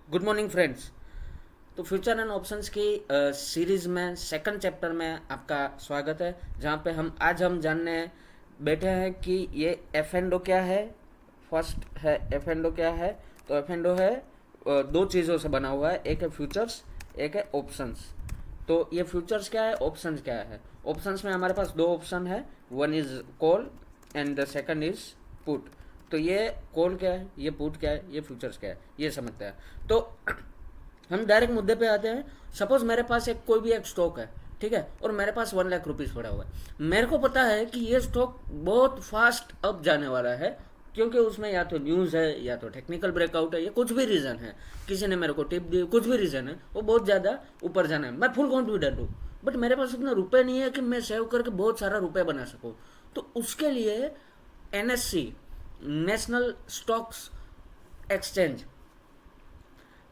Good morning friends. तो future and options की series में सेकंड चैप्टर में आपका स्वागत है, जहाँ पे हम जानने बैठे हैं कि ये एफ एंड ओ क्या है। फर्स्ट है एफ एंड ओ क्या है। तो एफ एंड ओ है दो चीज़ों से बना हुआ है, एक है फ्यूचर्स, एक है ऑप्शंस। तो ये फ्यूचर्स क्या है, ऑप्शंस क्या है। ऑप्शंस में हमारे पास दो ऑप्शन है, one is call and the second is put. तो ये कॉल क्या है, ये पुट क्या है, ये फ्यूचर्स क्या है, ये समझते हैं। तो हम डायरेक्ट मुद्दे पे आते हैं। सपोज मेरे पास एक कोई भी एक स्टॉक है, ठीक है, और मेरे पास 1 लाख रुपीज पड़ा हुआ है। मेरे को पता है कि ये स्टॉक बहुत फास्ट अप जाने वाला है, क्योंकि उसमें या तो न्यूज़ है या तो टेक्निकल ब्रेकआउट है या कुछ भी रीज़न है, किसी ने मेरे को टिप दी, कुछ भी रीज़न है, वो बहुत ज़्यादा ऊपर जाना है। मैं फुल कॉन्फिडेंट हूँ, बट मेरे पास उतना रुपए नहीं है कि मैं सेव करके बहुत सारा रुपए बना सकूँ। तो उसके लिए एनएससी, नेशनल स्टॉक्स एक्सचेंज,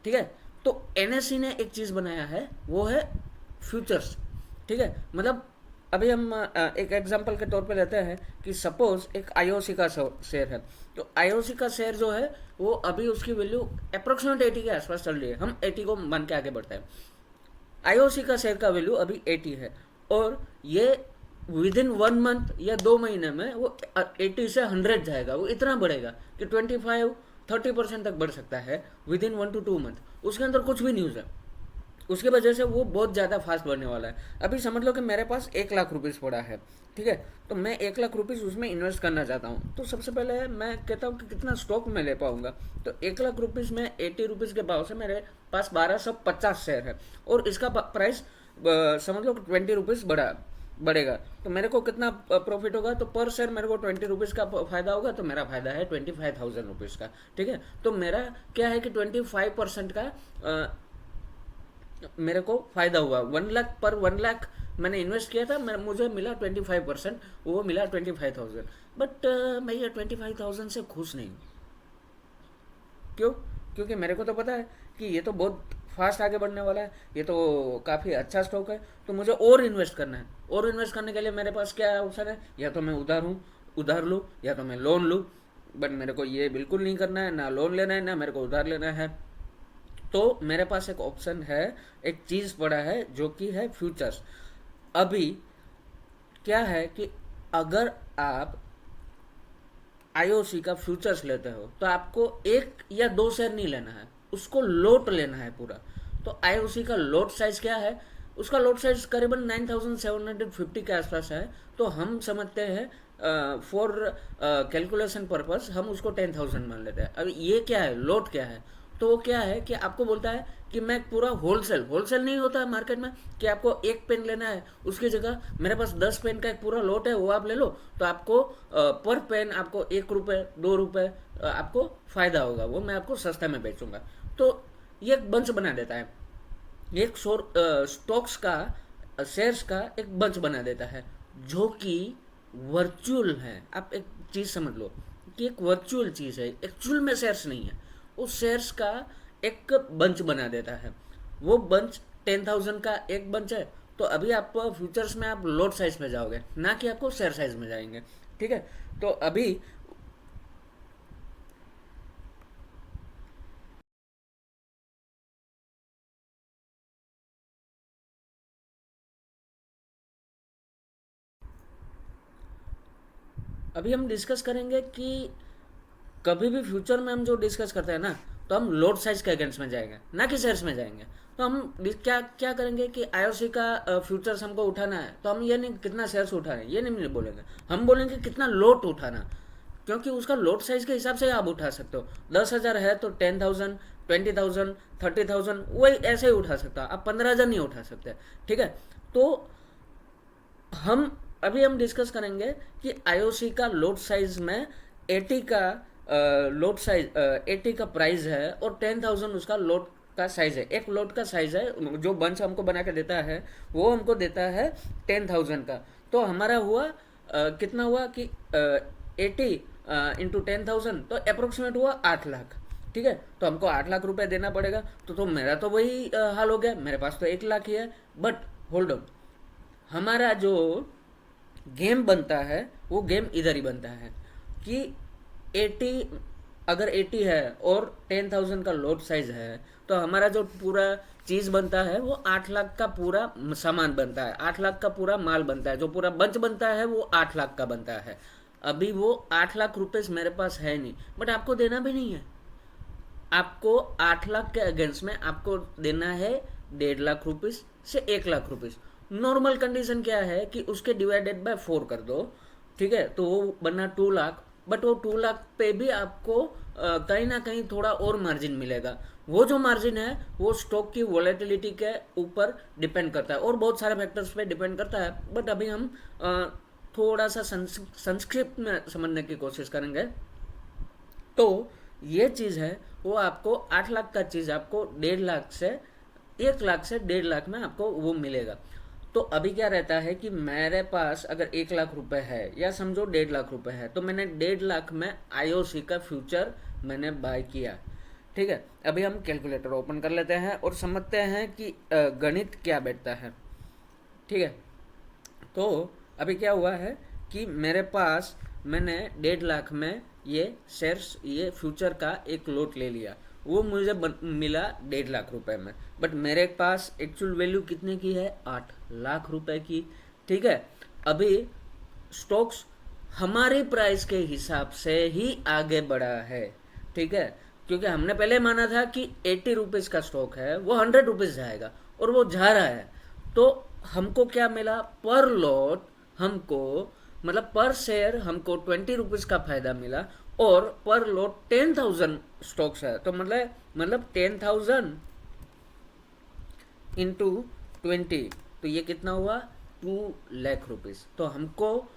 ठीक है, तो एनएससी ने एक चीज़ बनाया है, वो है फ्यूचर्स। ठीक है, मतलब अभी हम एक एग्जांपल के तौर पे लेते हैं कि सपोज एक आईओसी का शेयर है। तो आईओसी का शेयर जो है वो अभी उसकी वैल्यू अप्रोक्सीमेट 80 के आसपास चल रही है, हम 80 को मान के आगे बढ़ते हैं। आईओसी का शेयर का वैल्यू अभी 80 है, और ये विद इन 1 मंथ या 2 महीने में वो 80 से 100 जाएगा। वो इतना बढ़ेगा कि 25-30% तक बढ़ सकता है विद इन 1 to 2 मंथ। उसके अंदर कुछ भी न्यूज़ है, उसकी वजह से वो बहुत ज़्यादा फास्ट बढ़ने वाला है। अभी समझ लो कि मेरे पास 1 लाख रुपीज़ पड़ा है, ठीक है, तो मैं 1 लाख रुपीज़ उसमें इन्वेस्ट करना चाहता हूँ। तो सबसे पहले मैं कहता हूँ कि कितना स्टॉक में ले पाऊंगा। तो 1 लाख रुपीज़ में 80 रुपीज़ के भाव से मेरे पास 1250 शेयर है, और इसका प्राइस समझ लो कि 20 रुपीज़ बढ़ेगा। तो मेरे को कितना प्रॉफिट होगा, तो पर शेयर मेरे को 20 रुपीज़ का फायदा होगा। तो मेरा फायदा है 25,000 रुपीज़ का, ठीक है। तो मेरा क्या है कि 25% का मेरे को फायदा हुआ। 1 लाख पर 1 लाख मैंने इन्वेस्ट किया था, मुझे मिला 25%, वो मिला 25,000। बट मैं ये 25,000 से खुश नहीं हूँ। क्यों? क्योंकि मेरे को तो पता है कि ये तो बहुत फास्ट आगे बढ़ने वाला है, ये तो काफ़ी अच्छा स्टॉक है। तो मुझे और इन्वेस्ट करना है, और इन्वेस्ट करने के लिए मेरे पास क्या ऑप्शन है, या तो मैं उधार लूँ, या तो मैं लोन लूँ। बट मेरे को ये बिल्कुल नहीं करना है, ना लोन लेना है ना मेरे को उधार लेना है। तो मेरे पास एक ऑप्शन है, एक चीज़ पड़ा है जो कि है फ्यूचर्स। अभी क्या है कि अगर आप आईओसी का फ्यूचर्स लेते हो तो आपको एक या दो शेयर नहीं लेना है, उसको लोट लेना है पूरा। तो आईओसी का लोट साइज क्या है, उसका लोट साइज करीबन 9750 के आसपास है। तो हम समझते हैं फॉर कैलकुलेशन पर्पस हम उसको 10,000 मान लेते हैं। अब ये क्या है, लोट क्या है, तो वो क्या है कि आपको बोलता है कि मैं पूरा होलसेल होलसेल नहीं होता है मार्केट में कि आपको एक पेन लेना है, उसकी जगह मेरे पास 10 पेन का एक पूरा लोट है, वो आप ले लो। तो आपको पर पेन आपको 1 रुपये 2 रुपये आपको फायदा होगा, वो मैं आपको सस्ते में बेचूंगा। तो ये एक बंच बना देता है, एक स्टॉक्स का, शेयर्स का एक बंच बना देता है, जो कि वर्चुअल है। आप एक चीज़ समझ लो कि एक वर्चुअल चीज़ है, एक्चुअल में शेयर्स नहीं है। उस शेयर्स का एक बंच बना देता है। वो बंच 10,000 का एक बंच है। तो अभी आप फ्यूचर्स में आप लोट साइज में जाओगे, ना कि आपको शेयर साइज में जाएंगे, ठीक है। तो अभी अभी हम डिस्कस करेंगे कि कभी भी फ्यूचर में हम जो डिस्कस करते हैं ना, तो हम लोड साइज के अगेंस्ट में जाएंगे, ना कि शेयर्स में जाएंगे। तो हम क्या क्या करेंगे कि आईओसी का फ्यूचर्स हमको उठाना है, तो हम ये नहीं कितना शेयर्स उठा रहे हैं, ये नहीं बोलेंगे। हम बोलेंगे कितना लोट उठाना, क्योंकि उसका लोट साइज के हिसाब से आप उठा सकते हो। 10,000 है तो 10,000, 20,000, 30,000, वही ऐसे ही उठा सकता, आप 15,000 नहीं उठा सकते, ठीक है। तो हम अभी हम डिस्कस करेंगे कि आईओसी का लोड साइज में 80 का लोड साइज 80 का प्राइस है, और 10,000 उसका लोड का साइज है। एक लोड का साइज है जो बंच हमको बना के देता है, वो हमको देता है 10,000 का। तो हमारा हुआ कितना हुआ कि 80 इंटू 10,000, तो अप्रोक्सीमेट हुआ 8 लाख, ठीक है। तो हमको 8 लाख रुपए देना पड़ेगा। तो मेरा तो वही हाल हो गया, मेरे पास तो 1 लाख ही है। बट होल्ड ऑन, हमारा जो गेम बनता है वो गेम इधर ही बनता है कि 80 अगर 80 है और 10,000 का लोड साइज है, तो हमारा जो पूरा चीज बनता है वो 8 लाख का पूरा सामान बनता है, 8 लाख का पूरा माल बनता है, जो पूरा बंच बनता है वो 8 लाख का बनता है। अभी वो 8 लाख रुपए मेरे पास है नहीं, बट आपको देना भी नहीं है। आपको 8 लाख के अगेंस्ट में आपको देना है 1.5 लाख रुपीज से 1 लाख रुपीज। नॉर्मल कंडीशन क्या है कि उसके डिवाइडेड बाय 4 कर दो, ठीक है, तो वो बना 2 लाख। बट वो 2 लाख पे भी आपको कहीं ना कहीं थोड़ा और मार्जिन मिलेगा। वो जो मार्जिन है वो स्टॉक की वॉलेटिलिटी के ऊपर डिपेंड करता है और बहुत सारे फैक्टर्स पे डिपेंड करता है। बट अभी हम थोड़ा सा संक्षिप्त में समझने की कोशिश करेंगे। तो ये चीज़ है वो आपको 8 लाख का चीज़ आपको 1.5 लाख से 1 लाख से 1.5 लाख में आपको वो मिलेगा। तो अभी क्या रहता है कि मेरे पास अगर 1 लाख रुपए है या समझो 1.5 लाख रुपए है, तो मैंने 1.5 लाख में आईओसी का फ्यूचर मैंने बाय किया। ठीक है, अभी हम कैलकुलेटर ओपन कर लेते हैं और समझते हैं कि गणित क्या बैठता है। ठीक है, तो अभी क्या हुआ है कि मेरे पास मैंने 1.5 लाख में ये शेयर्स ये फ्यूचर का एक लोट ले लिया, वो मुझे मिला 1.5 लाख रुपए में। बट मेरे पास एक्चुअल वैल्यू कितने की है, 8 लाख रुपए की। ठीक है, अभी स्टॉक्स हमारी प्राइस के हिसाब से ही आगे बढ़ा है। ठीक है, क्योंकि हमने पहले माना था कि 80 रुपीज़ का स्टॉक है वो 100 रुपीज़ जाएगा और वो जा रहा है। तो हमको क्या मिला, पर लॉट हमको मतलब पर शेयर हमको 20 रुपीज़ का फायदा मिला। और पर लॉट 10,000 स्टॉक्स है, तो मतलब 10,000 इंटू 20, तो ये कितना हुआ, 2 लाख रुपीज़। तो हमको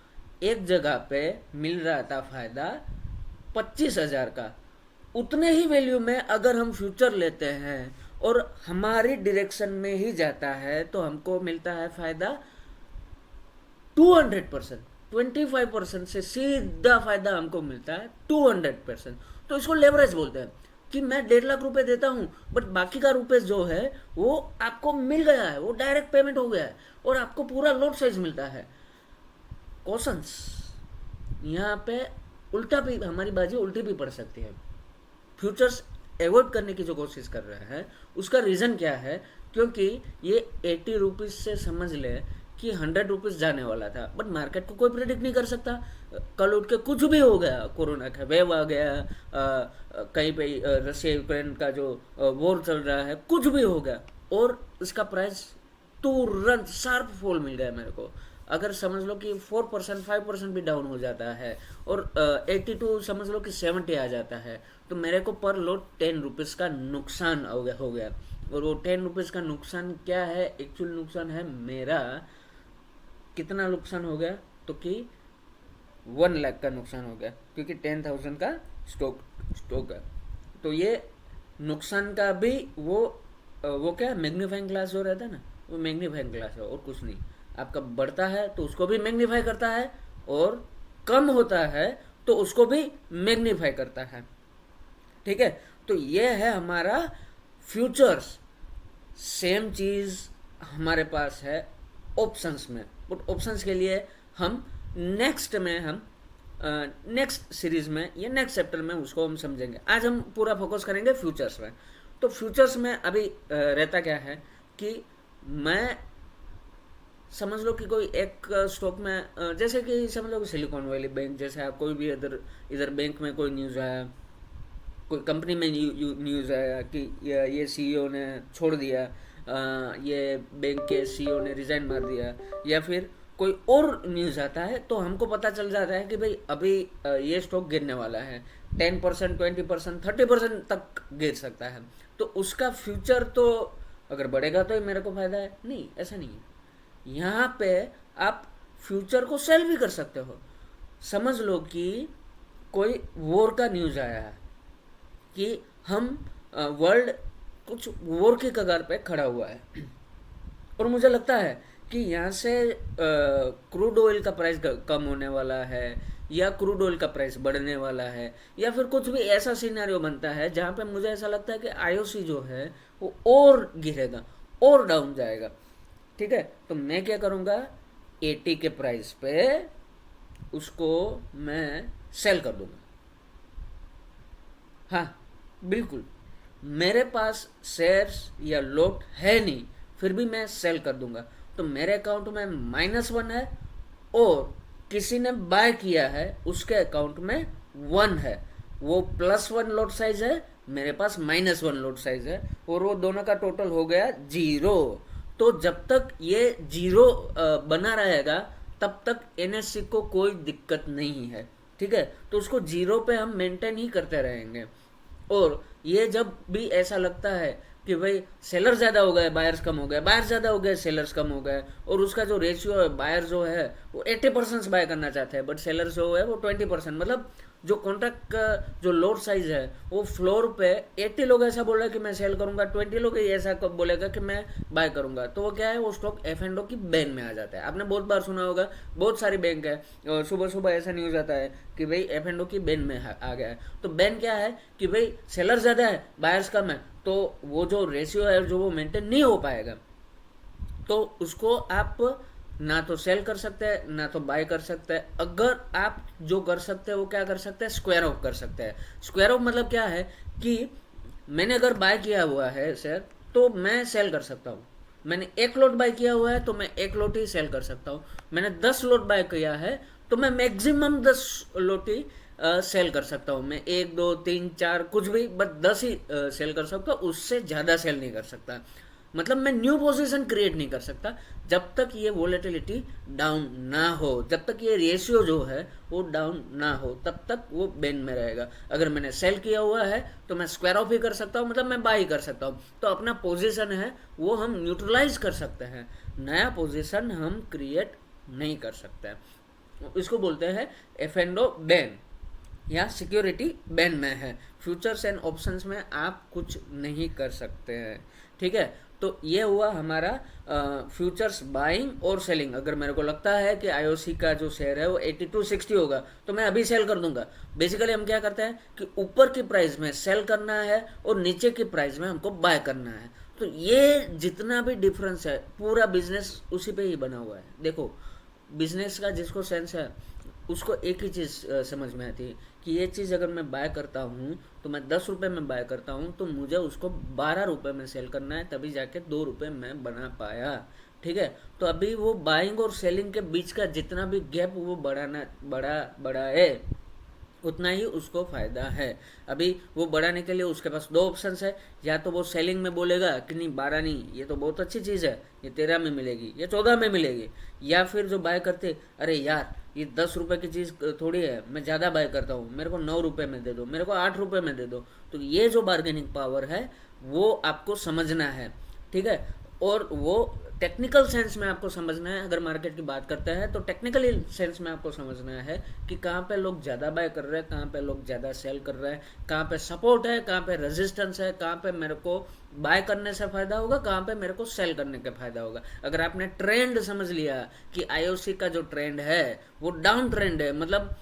एक जगह पे मिल रहा था फायदा 25,000 का। उतने ही वैल्यू में अगर हम फ्यूचर लेते हैं और हमारी डायरेक्शन में ही जाता है तो हमको मिलता है फायदा 200%। 25% से सीधा फायदा हमको मिलता है 200%। तो इसको लेवरेज बोलते हैं कि मैं 1.5 लाख रुपए देता हूँ बट बाकी का रुपए जो है वो आपको मिल गया है, वो डायरेक्ट पेमेंट हो गया है और आपको पूरा लोड साइज मिलता है। क्वेश्चंस यहाँ पे उल्टा भी, हमारी बाजी उल्टी भी पड़ सकती है। फ्यूचर्स अवॉइड करने की जो कोशिश कर रहे हैं उसका रीज़न क्या है, क्योंकि ये 80 रुपीज़ से समझ ले कि 100 रुपीज़ जाने वाला था, बट मार्केट को कोई प्रेडिक्ट नहीं कर सकता। कल उठ के कुछ भी हो गया, कोरोना का वेव आ गया, कहीं पे रशिया यूक्रेन का जो वॉर चल रहा है, कुछ भी हो गया और इसका प्राइस तुरंत शार्प फॉल मिल गया मेरे को। अगर समझ लो कि 4% 5% भी डाउन हो जाता है और 82 समझ लो कि 70 आ जाता है, तो मेरे को पर लोट 10 रुपीज़ का नुकसान हो गया। और वो 10 रुपीज़ का नुकसान क्या है, एक्चुअल नुकसान है मेरा कितना नुकसान हो गया, तो कि 1 लाख का नुकसान हो गया, क्योंकि 10,000 का स्टॉक है। तो ये नुकसान का भी वो क्या मैग्नीफाइंग ग्लास जो रहता है ना, वो मैग्नीफाइंग ग्लास है और कुछ नहीं। आपका बढ़ता है तो उसको भी मैग्नीफाई करता है और कम होता है तो उसको भी मैग्नीफाई करता है। ठीक है, तो ये है हमारा फ्यूचर्स। सेम चीज़ हमारे पास है ऑप्शंस में, बट ऑप्शंस के लिए हम नेक्स्ट सीरीज में या नेक्स्ट चैप्टर में उसको हम समझेंगे। आज हम पूरा फोकस करेंगे फ्यूचर्स में। तो फ्यूचर्स में अभी रहता क्या है कि मैं समझ लो कि कोई एक स्टॉक में जैसे कि समझ लो कि सिलिकॉन वैली बैंक जैसे कोई भी इधर बैंक में कोई न्यूज़ आया, कोई कंपनी में न्यूज़ आया कि ये सीईओ ने छोड़ दिया, ये बैंक के सीईओ ने रिज़ाइन मार दिया, या फिर कोई और न्यूज़ आता है, तो हमको पता चल जाता है कि भाई अभी ये स्टॉक गिरने वाला है, 10%, 20%, 30% तक गिर सकता है। तो उसका फ्यूचर तो अगर बढ़ेगा तो ही मेरे को फ़ायदा है, नहीं ऐसा नहीं है। यहाँ पे आप फ्यूचर को सेल भी कर सकते हो। समझ लो कि कोई वॉर का न्यूज़ आया है कि हम वर्ल्ड कुछ वॉर के कगार पे खड़ा हुआ है और मुझे लगता है कि यहाँ से क्रूड ऑयल का प्राइस कम होने वाला है या क्रूड ऑयल का प्राइस बढ़ने वाला है, या फिर कुछ भी ऐसा सिनेरियो बनता है जहाँ पे मुझे ऐसा लगता है कि आईओसी जो है वो और गिरेगा और डाउन जाएगा। ठीक है, तो मैं क्या करूँगा, 80 के प्राइस पे उसको मैं सेल कर दूंगा। हाँ, बिल्कुल। मेरे पास शेयर्स या लोट है नहीं, फिर भी मैं सेल कर दूंगा, तो मेरे अकाउंट में -1 है, और किसी ने बाय किया है उसके अकाउंट में 1 है। वो +1 लोट साइज है, मेरे पास -1 लोट साइज है, और वो दोनों का टोटल हो गया 0। तो जब तक ये 0 बना रहेगा, तब तक एनएससी को कोई दिक्कत नहीं है। ठीक है, तो उसको 0 पे हम मेंटेन ही करते रहेंगे। और ये जब भी ऐसा लगता है कि भाई सेलर ज़्यादा हो गए, बायर्स कम हो गए, बायर्स ज़्यादा हो गए, सेलर्स कम हो गए, और उसका जो रेशियो है, बायर जो है वो 80% बाय करना चाहते हैं, बट सेलर जो है वो 20%, मतलब जो कॉन्ट्रैक्ट का जो लोड साइज है वो फ्लोर पे 80 लोग ऐसा बोल रहे हैं कि मैं सेल करूंगा, 20 लोग ही ऐसा बोलेगा कि मैं बाय करूंगा, तो वो क्या है, वो स्टॉक एफ एंड ओ की बैन में आ जाता है। आपने बहुत बार सुना होगा, बहुत सारी बैंक है, और सुबह सुबह ऐसा न्यूज़ आता है कि भाई एफ एंड ओ की बैन में आ गया है। तो बैन क्या है कि भाई सेलर ज़्यादा है, बायर्स कम है, तो वो जो रेशियो है जो वो मेंटेन नहीं हो पाएगा। तो उसको आप ना तो सेल कर सकते हैं, ना तो बाय कर सकते हैं। अगर आप जो कर सकते हैं वो क्या कर सकते हैं, स्क्वायर ऑफ कर सकते हैं। स्क्वायर ऑफ मतलब क्या है कि मैंने अगर बाय किया हुआ है शेयर, तो मैं सेल कर सकता हूँ। मैंने 1 लॉट बाय किया हुआ है, तो मैं 1 लॉट ही सेल कर सकता हूँ। मैंने 10 लॉट बाय किया है, तो मैं मैक्सिमम 10 लॉट ही सेल कर सकता हूँ। मैं 1 2 3 4 कुछ भी, बस 10 ही सेल कर सकता हूँ, उससे ज़्यादा सेल नहीं कर सकता। मतलब मैं न्यू पोजीशन क्रिएट नहीं कर सकता जब तक ये वोलेटिलिटी डाउन ना हो, जब तक ये रेशियो जो है वो डाउन ना हो, तब तक वो बेन में रहेगा। अगर मैंने सेल किया हुआ है तो मैं स्क्वायर ऑफ ही कर सकता हूँ, मतलब मैं बाई कर सकता हूँ। तो अपना पोजीशन है वो हम न्यूट्रलाइज कर सकते हैं, नया पोजीशन हम क्रिएट नहीं कर सकते हैं। इसको बोलते हैं एफ एंड ओ बैन, या सिक्योरिटी बैन में है। फ्यूचर्स एंड ऑप्शंस में आप कुछ नहीं कर सकते हैं। ठीक है, तो ये हुआ हमारा फ्यूचर्स बाइंग और सेलिंग। अगर मेरे को लगता है कि आईओसी का जो शेयर है वो 8260 होगा, तो मैं अभी सेल कर दूंगा। बेसिकली हम क्या करते हैं कि ऊपर की प्राइस में सेल करना है और नीचे की प्राइस में हमको बाय करना है। तो ये जितना भी डिफरेंस है, पूरा बिजनेस उसी पे ही बना हुआ है। देखो, बिजनेस का जिसको सेंस है उसको एक ही चीज़ समझ में आती है कि ये चीज़ अगर मैं बाय करता हूँ तो मैं 10 रुपये में बाय करता हूँ, तो मुझे उसको 12 रुपये में सेल करना है, तभी जाके 2 रुपये मैं बना पाया। ठीक है, तो अभी वो बाइंग और सेलिंग के बीच का जितना भी गैप वो बड़ा है, उतना ही उसको फ़ायदा है। अभी वो बढ़ाने के लिए उसके पास 2 ऑप्शंस है, या तो वो सेलिंग में बोलेगा कि नहीं 12 नहीं, ये तो बहुत अच्छी चीज़ है, ये 13 में मिलेगी, ये 14 में मिलेगी। या फिर जो बाय करते, अरे यार ये 10 रुपये की चीज़ थोड़ी है, मैं ज़्यादा बाय करता हूँ, मेरे को 9 रुपये में दे दो, मेरे को 8 रुपये में दे दो। तो ये जो बार्गेनिंग पावर है वो आपको समझना है। ठीक है, और वो टेक्निकल सेंस में आपको समझना है। अगर मार्केट की बात करते हैं तो टेक्निकल सेंस में आपको समझना है कि कहाँ पे लोग ज़्यादा बाय कर रहे हैं, कहाँ पे लोग ज़्यादा सेल कर रहे हैं, कहाँ पे सपोर्ट है, कहाँ पे रेजिस्टेंस है, कहाँ पे मेरे को बाय करने से फ़ायदा होगा, कहाँ पे मेरे को सेल करने का फ़ायदा होगा। अगर आपने ट्रेंड समझ लिया कि आईओसी का जो ट्रेंड है वो डाउन ट्रेंड है, मतलब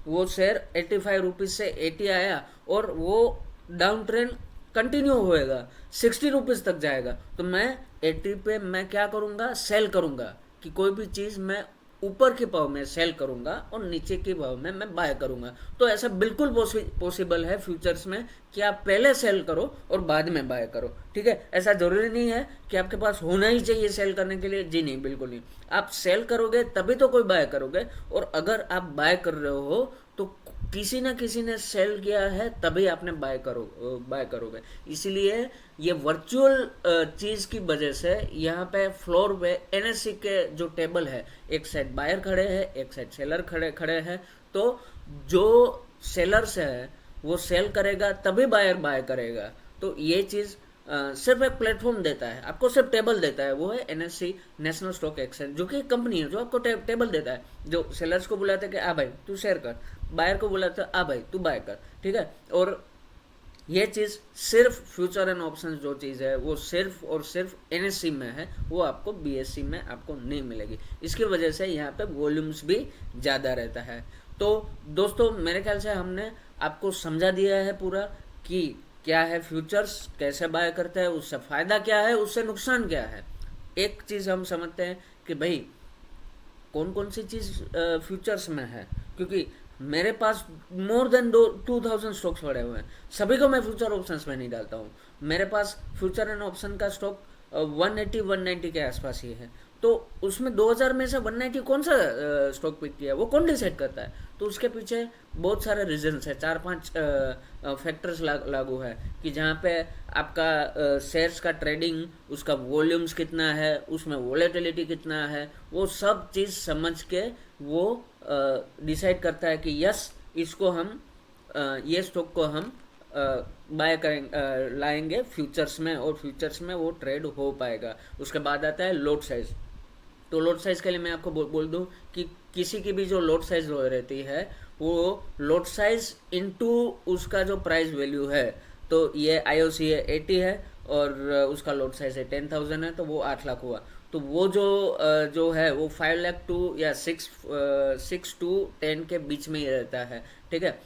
वो शेयर 85 रुपीज़ से 80 आया और वो डाउन ट्रेंड कंटिन्यू होएगा, 60 रुपीज़ तक जाएगा, तो मैं 80 पे मैं क्या करूँगा, सेल करूँगा। कि कोई भी चीज़ मैं ऊपर के भाव में सेल करूँगा और नीचे के भाव में मैं बाय करूँगा। तो ऐसा बिल्कुल पॉसिबल है फ्यूचर्स में कि आप पहले सेल करो और बाद में बाय करो। ठीक है, ऐसा ज़रूरी नहीं है कि आपके पास होना ही चाहिए सेल करने के लिए। जी नहीं, बिल्कुल नहीं। आप सेल करोगे तभी तो कोई बाय करोगे, और अगर आप बाय कर रहे हो तो किसी ना किसी ने सेल किया है, तभी आपने बाय करोगे। इसलिए ये वर्चुअल चीज़ की वजह से यहाँ पे फ्लोर पे एनएससी के जो टेबल है, एक साइड बायर खड़े हैं, एक साइड सेलर खड़े खड़े हैं। तो जो सेलर्स है वो सेल करेगा तभी बायर बाय करेगा। तो ये चीज़ सिर्फ एक प्लेटफॉर्म देता है आपको, सिर्फ टेबल देता है, वो है एनएससी, नेशनल स्टॉक एक्सचेंज, जो कि कंपनी है जो आपको टेबल देता है। जो सेलर्स को बुलाते हैं कि आ भाई तू शेयर कर, बायर को बुलाते हैं आ भाई तू बाय कर। ठीक है, और ये चीज़ सिर्फ फ्यूचर एंड ऑप्शन जो चीज़ है वो सिर्फ और सिर्फ एनएससी में है, वो आपको बीएससी में आपको नहीं मिलेगी। इसकी वजह से यहाँ पे वॉल्यूम्स भी ज़्यादा रहता है। तो दोस्तों, मेरे ख्याल से हमने आपको समझा दिया है पूरा कि क्या है फ्यूचर्स, कैसे बाय करते हैं, उससे फ़ायदा क्या है, उससे नुकसान क्या है। एक चीज़ हम समझते हैं कि भाई कौन कौन सी चीज़ फ्यूचर्स में है, क्योंकि मेरे पास मोर देन 2000 स्टॉक्स पड़े हुए हैं, सभी को मैं फ्यूचर ऑप्शंस में नहीं डालता हूँ। मेरे पास फ्यूचर एंड ऑप्शन का स्टॉक 180 190 के आसपास ही है। तो उसमें 2000 में से 190 कौन सा स्टॉक पिक किया है, वो कौन डिसाइड करता है? तो उसके पीछे बहुत सारे रीजंस है, 4-5 फैक्टर्स लागू है कि जहाँ पे आपका शेयर्स का ट्रेडिंग, उसका वॉल्यूम्स कितना है, उसमें वोलेटिलिटी कितना है, वो सब चीज़ समझ के वो डिसाइड करता है कि यस, इसको हम ये स्टॉक को हम बाय करेंगे, लाएंगे फ्यूचर्स में, और फ्यूचर्स में वो ट्रेड हो पाएगा। उसके बाद आता है लोट साइज। तो लोट साइज के लिए मैं आपको बोल दूं कि किसी की भी जो लोट साइज रहती है, वो लोट साइज इनटू उसका जो प्राइस वैल्यू है। तो ये आईओसी है 80 है, और उसका लोट साइज है 10,000 है, तो वो 8 लाख हुआ। तो वो जो है वो 5 लाख टू या 6 to 10 के बीच में ही रहता है। ठीक है,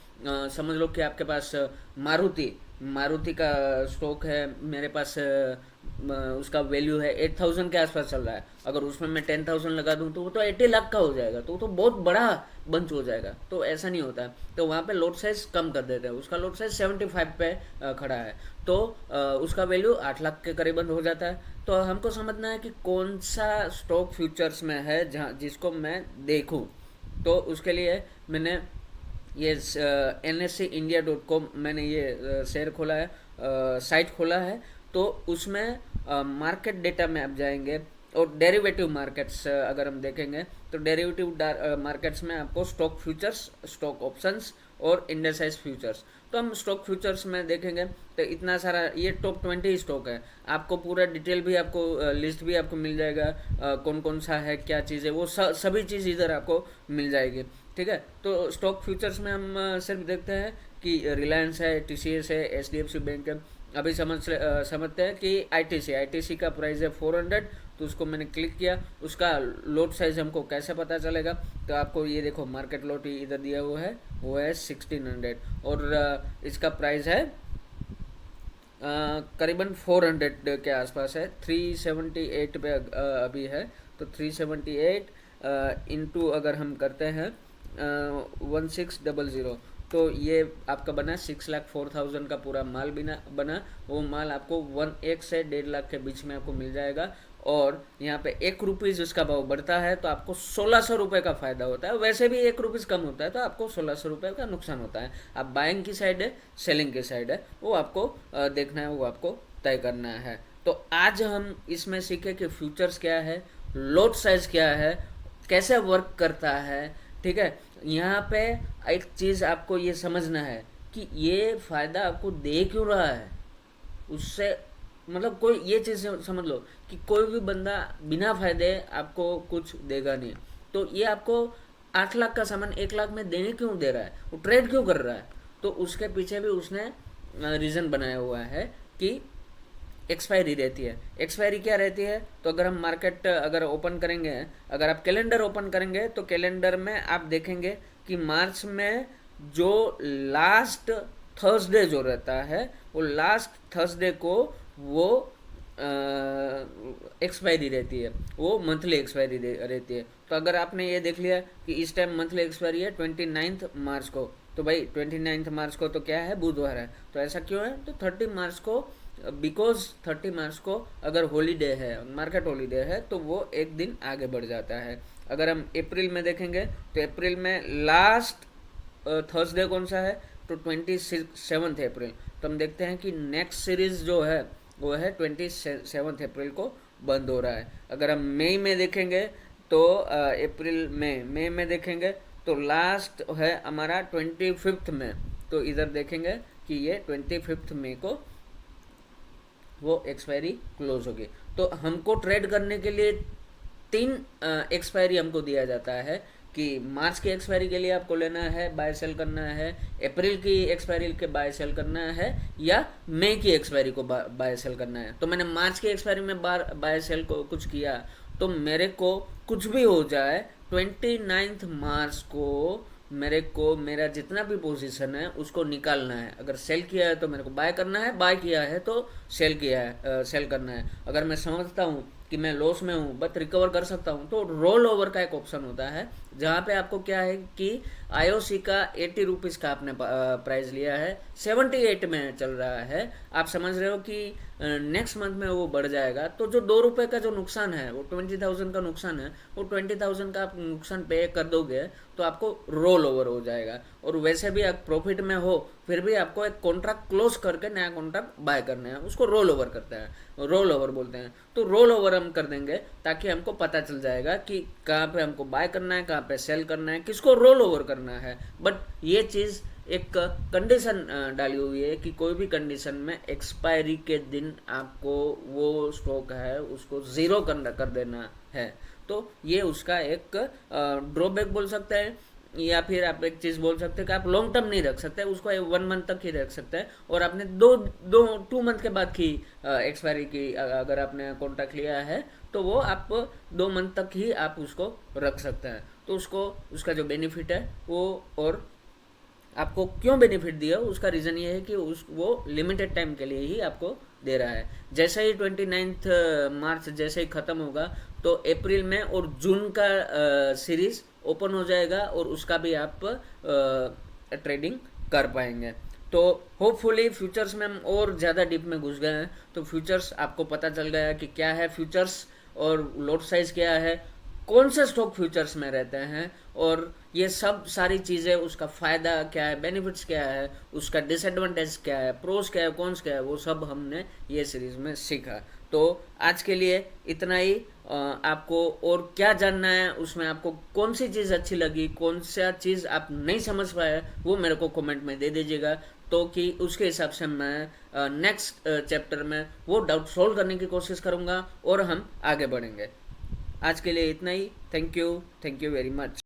समझ लो कि आपके पास मारुति मारुति का स्टॉक है मेरे पास, उसका वैल्यू है 8,000 के आसपास चल रहा है। अगर उसमें मैं 10,000 लगा दूं तो वो तो 80 लाख का हो जाएगा, तो वो तो बहुत बड़ा बंच हो जाएगा। तो ऐसा नहीं होता है, तो वहाँ पे लोट साइज कम कर देते हैं। उसका लोट साइज 75 पे खड़ा है, तो उसका वैल्यू 8 लाख के करीबन हो जाता है। तो हमको समझना है कि कौन सा स्टॉक फ्यूचर्स में है जहाँ जिसको मैं देखूँ। तो उसके लिए मैंने ये NSEindia.com मैंने ये शेयर खोला है, साइट खोला है। तो उसमें मार्केट डेटा में आप जाएंगे, और डेरिवेटिव मार्केट्स अगर हम देखेंगे तो डेरिवेटिव मार्केट्स में आपको स्टॉक फ्यूचर्स, स्टॉक ऑप्शंस और इंडेसाइज फ्यूचर्स। तो हम स्टॉक फ्यूचर्स में देखेंगे तो इतना सारा, ये टॉप 20 स्टॉक है। आपको पूरा डिटेल भी, आपको लिस्ट भी आपको मिल जाएगा, कौन कौन सा है, क्या चीज़ है, वो सभी चीज़ इधर आपको मिल जाएगी। ठीक है, तो स्टॉक फ्यूचर्स में हम सिर्फ देखते हैं कि रिलायंस है, TCS है, HDFC बैंक है। अभी समझते हैं कि ITC का प्राइस है 400, तो उसको मैंने क्लिक किया। उसका लोट साइज हमको कैसे पता चलेगा? तो आपको ये देखो, मार्केट लोट इधर दिया हुआ है, वो है 1600, और इसका प्राइस है करीबन 400 के आसपास है। 378 पे अभी है, तो 378 इंटू अगर हम करते हैं 1600, तो ये आपका बना 6,04,000 का पूरा माल बना। वो माल आपको 1 से 1.5 लाख के बीच में आपको मिल जाएगा। और यहाँ पे 1 रुपीज़ उसका भाव बढ़ता है तो आपको 1,600 रुपये का फायदा होता है। वैसे भी 1 रुपीज़ कम होता है तो आपको 1,600 रुपये का नुकसान होता है। आप बाइंग की साइड है, सेलिंग की साइड है, वो आपको देखना है, वो आपको तय करना है। तो आज हम इसमें सीखे कि फ्यूचर्स क्या है, लोट साइज क्या है, कैसे वर्क करता है। ठीक है, यहाँ पे एक चीज़ आपको ये समझना है कि ये फ़ायदा आपको दे क्यों रहा है। उससे मतलब कोई ये चीज़ समझ लो कि कोई भी बंदा बिना फायदे आपको कुछ देगा नहीं। तो ये आपको 8 लाख का सामान 1 लाख में देने क्यों दे रहा है, वो ट्रेड क्यों कर रहा है? तो उसके पीछे भी उसने रीज़न बनाया हुआ है कि एक्सपायरी रहती है। एक्सपायरी क्या रहती है? तो अगर हम मार्केट अगर ओपन करेंगे, अगर आप कैलेंडर ओपन करेंगे तो कैलेंडर में आप देखेंगे कि मार्च में जो लास्ट थर्सडे जो रहता है, वो लास्ट थर्सडे को वो एक्सपायरी रहती है, वो मंथली एक्सपायरी रहती है। तो अगर आपने ये देख लिया कि इस टाइम मंथली एक्सपायरी है 29 मार्च को, तो भाई 29 मार्च को तो क्या है, बुधवार है। तो ऐसा क्यों है? तो 30 मार्च को, बिकॉज 30 मार्च को अगर हॉलीडे है, मार्केट हॉलीडे है, तो वो एक दिन आगे बढ़ जाता है। अगर हम अप्रैल में देखेंगे तो अप्रैल में लास्ट थर्सडे कौन सा है? तो 27 अप्रैल। तो हम देखते हैं कि नेक्स्ट सीरीज जो है वो है 27 अप्रैल को बंद हो रहा है। अगर हम मई में देखेंगे तो अप्रैल मई में देखेंगे तो लास्ट है हमारा 25 में। तो इधर देखेंगे कि ये 25 मई को वो एक्सपायरी क्लोज होगी। तो हमको ट्रेड करने के लिए 3 एक्सपायरी हमको दिया जाता है कि मार्च की एक्सपायरी के लिए आपको लेना है, बाय सेल करना है, अप्रैल की एक्सपायरी के बाय सेल करना है, या मई की एक्सपायरी को बाय सेल करना है। तो मैंने मार्च की एक्सपायरी में बाय सेल को कुछ किया, तो मेरे को कुछ भी हो जाए 29 मार्च को मेरे को मेरा जितना भी पोजीशन है उसको निकालना है। अगर सेल किया है तो मेरे को बाय करना है, बाय किया है तो सेल करना है। अगर मैं समझता हूँ कि मैं लॉस में हूँ बट रिकवर कर सकता हूँ, तो रोल ओवर का एक ऑप्शन होता है जहाँ पे आपको क्या है कि आईओसी का 80 रुपीज़ का आपने प्राइस लिया है, 78 में चल रहा है, आप समझ रहे हो कि नेक्स्ट मंथ में वो बढ़ जाएगा, तो जो 2 रुपये का जो नुकसान है वो 20,000 का नुकसान है, वो 20,000 का आप नुकसान पे कर दोगे तो आपको रोल ओवर हो जाएगा। और वैसे भी आप प्रॉफिट में हो फिर भी आपको एक कॉन्ट्रैक्ट क्लोज करके नया कॉन्ट्रैक्ट बाय करना है, उसको रोल ओवर करते हैं, रोल ओवर बोलते हैं। तो रोल ओवर हम कर देंगे ताकि हमको पता चल जाएगा कि कहाँ पे हमको बाय करना है, कहाँ पे सेल करना है, किसको रोल ओवर करना है। बट ये चीज़ एक कंडीशन डाली हुई है कि कोई भी कंडीशन में एक्सपायरी के दिन आपको वो स्टॉक है उसको ज़ीरो कर देना है। तो ये उसका एक ड्रॉबैक बोल सकते हैं, या फिर आप एक चीज़ बोल सकते हैं कि आप लॉन्ग टर्म नहीं रख सकते, उसको 1 मंथ तक ही रख सकते हैं। और आपने 2 मंथ के बाद की एक्सपायरी की अगर आपने कॉन्ट्रैक्ट लिया है तो वो आप 2 मंथ तक ही आप उसको रख सकते हैं। तो उसको उसका जो बेनिफिट है वो, और आपको क्यों बेनिफिट दिया उसका रीज़न ये है कि वो लिमिटेड टाइम के लिए ही आपको दे रहा है। जैसे ही 29 मार्च जैसे ही ख़त्म होगा तो अप्रैल में और जून का सीरीज़ ओपन हो जाएगा और उसका भी आप ट्रेडिंग कर पाएंगे। तो होपफुली फ्यूचर्स में हम और ज़्यादा डीप में घुस गए हैं, तो फ्यूचर्स आपको पता चल गया कि क्या है फ्यूचर्स और लॉट साइज क्या है, कौन से स्टॉक फ्यूचर्स में रहते हैं, और ये सब सारी चीज़ें, उसका फ़ायदा क्या है, बेनिफिट्स क्या है, उसका डिसएडवांटेज क्या है, प्रोस क्या है, कॉन्स क्या है, वो सब हमने ये सीरीज़ में सीखा। तो आज के लिए इतना ही। आपको और क्या जानना है, उसमें आपको कौन सी चीज़ अच्छी लगी, कौन सा चीज़ आप नहीं समझ पाए, वो मेरे को कमेंट में दे दीजिएगा, तो कि उसके हिसाब से मैं नेक्स्ट चैप्टर में वो डाउट सॉल्व करने की कोशिश करूँगा और हम आगे बढ़ेंगे। आज के लिए इतना ही। Thank you very much.